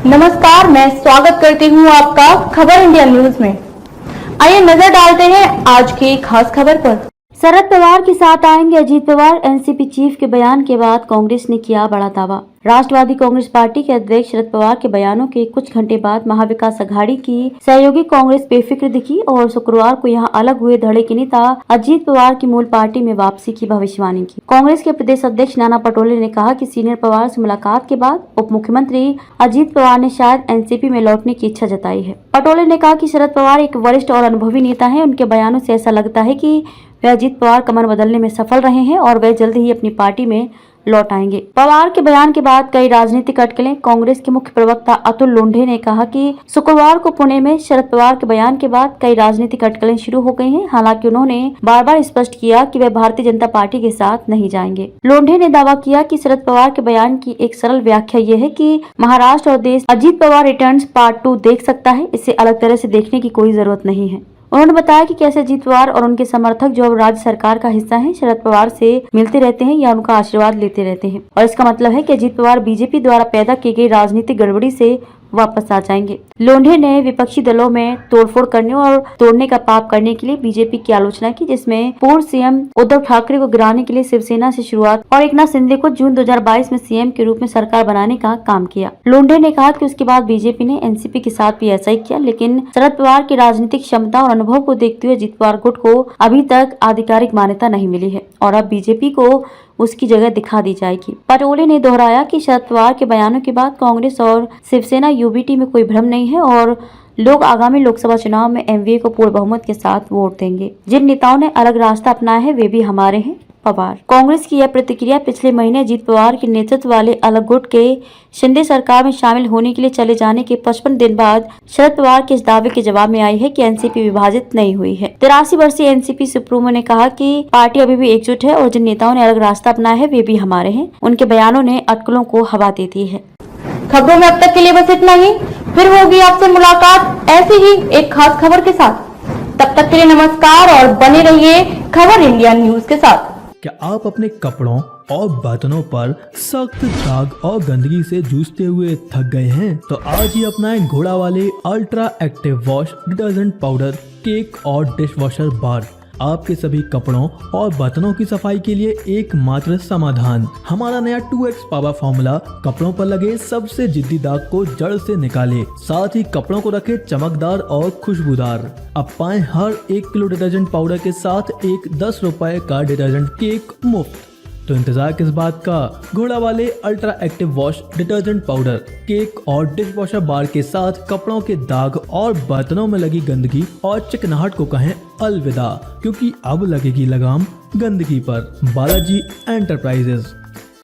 नमस्कार, मैं स्वागत करती हूँ आपका खबर इंडिया न्यूज में। आइए नजर डालते हैं आज की खास खबर पर। शरद पवार के साथ आएंगे अजीत पवार। एनसीपी चीफ के बयान के बाद कांग्रेस ने किया बड़ा दावा। राष्ट्रवादी कांग्रेस पार्टी के अध्यक्ष शरद पवार के बयानों के कुछ घंटे बाद महाविकास अघाड़ी की सहयोगी कांग्रेस बेफिक्र दिखी और शुक्रवार को यहां अलग हुए धड़े के नेता अजीत पवार की मूल पार्टी में वापसी की भविष्यवाणी की। कांग्रेस के प्रदेश अध्यक्ष नाना पटोले ने कहा कि सीनियर पवार से मुलाकात के बाद उप मुख्यमंत्री अजीत पवार ने शायद एनसीपी में लौटने की इच्छा जताई है। पटोले ने कहा कि शरद पवार एक वरिष्ठ और अनुभवी नेता है। उनके बयानों से ऐसा लगता है कि वे अजीत पवार कमर बदलने में सफल रहे हैं और वे जल्द ही अपनी पार्टी में लौट आएंगे। पवार के बयान के बाद कई राजनीतिक अटकलें। कांग्रेस के मुख्य प्रवक्ता अतुल लोंढे ने कहा कि शुक्रवार को पुणे में शरद पवार के बयान के बाद कई राजनीतिक अटकलें शुरू हो गई हैं। हालांकि उन्होंने बार बार स्पष्ट किया कि वे भारतीय जनता पार्टी के साथ नहीं जाएंगे। लोंढे ने दावा किया कि शरद पवार के बयान की एक सरल व्याख्या ये है कि महाराष्ट्र और देश अजीत पवार रिटर्न्स पार्ट 2 देख सकता है। इसे अलग तरह से देखने की कोई जरूरत नहीं है। उन्होंने बताया कि कैसे अजीत पवार और उनके समर्थक जो अब राज्य सरकार का हिस्सा हैं, शरद पवार से मिलते रहते हैं या उनका आशीर्वाद लेते रहते हैं और इसका मतलब है कि अजीत पवार बीजेपी द्वारा पैदा की गई राजनीतिक गड़बड़ी से वापस आ जाएंगे। लोंढे ने विपक्षी दलों में तोड़फोड़ करने और तोड़ने का पाप करने के लिए बीजेपी की आलोचना की, जिसमें पूर्व सीएम उद्धव ठाकरे को गिराने के लिए शिवसेना से शुरुआत और एकनाथ शिंदे को जून 2022 में सीएम के रूप में सरकार बनाने का काम किया। लोंढे ने कहा कि उसके बाद बीजेपी ने एनसीपी के साथ भी ऐसा ही किया, लेकिन शरद पवार की राजनीतिक क्षमता और अनुभव को देखते हुए अजीत पवार गुट को अभी तक आधिकारिक मान्यता नहीं मिली है और अब बीजेपी को उसकी जगह दिखा दी जाएगी। पटोले ने दोहराया कि शरद पवार के बयानों के बाद कांग्रेस और शिवसेना यूबीटी में कोई भ्रम नहीं है और लोग आगामी लोकसभा चुनाव में एमवीए को पूर्ण बहुमत के साथ वोट देंगे। जिन नेताओं ने अलग रास्ता अपनाया है वे भी हमारे हैं। पवार कांग्रेस की यह प्रतिक्रिया पिछले महीने अजीत पवार के नेतृत्व वाले अलग गुट के शिंदे सरकार में शामिल होने के लिए चले जाने के 55 दिन बाद शरद पवार के इस दावे के जवाब में आई है कि एनसीपी विभाजित नहीं हुई है। 83 वर्षीय एनसीपी सुप्रीमो ने कहा कि पार्टी अभी भी एकजुट है और जिन नेताओं ने अलग रास्ता अपनाया है वे भी हमारे हैं। उनके बयानों ने अटकलों को हवा दे दी है। खबरों में अब तक के लिए बस इतना ही। फिर होगी आपसे मुलाकात ऐसी ही एक खास खबर के साथ। तब तक के लिए नमस्कार और बने रहिए खबर इंडिया न्यूज के साथ। क्या आप अपने कपड़ों और बर्तनों पर सख्त दाग और गंदगी से जूझते हुए थक गए हैं? तो आज ही अपनाएं घोड़ा वाले ultra active wash detergent powder, cake और डिश वॉशर बार। आपके सभी कपड़ों और बर्तनों की सफाई के लिए एकमात्र समाधान। हमारा नया 2x पावर फॉर्मूला कपड़ों पर लगे सबसे जिद्दी दाग को जड़ से निकाले, साथ ही कपड़ों को रखे चमकदार और खुशबूदार। अब पाएं हर 1 किलो डिटर्जेंट पाउडर के साथ एक 10 रुपए का डिटर्जेंट केक मुफ्त। तो इंतजार किस बात का? घोड़ा वाले ultra active wash detergent powder, cake और डिश वॉशर बार के साथ कपड़ों के दाग और बर्तनों में लगी गंदगी और चिकनाहट को कहें अलविदा, क्योंकि अब लगेगी लगाम गंदगी पर। बालाजी एंटरप्राइजेस।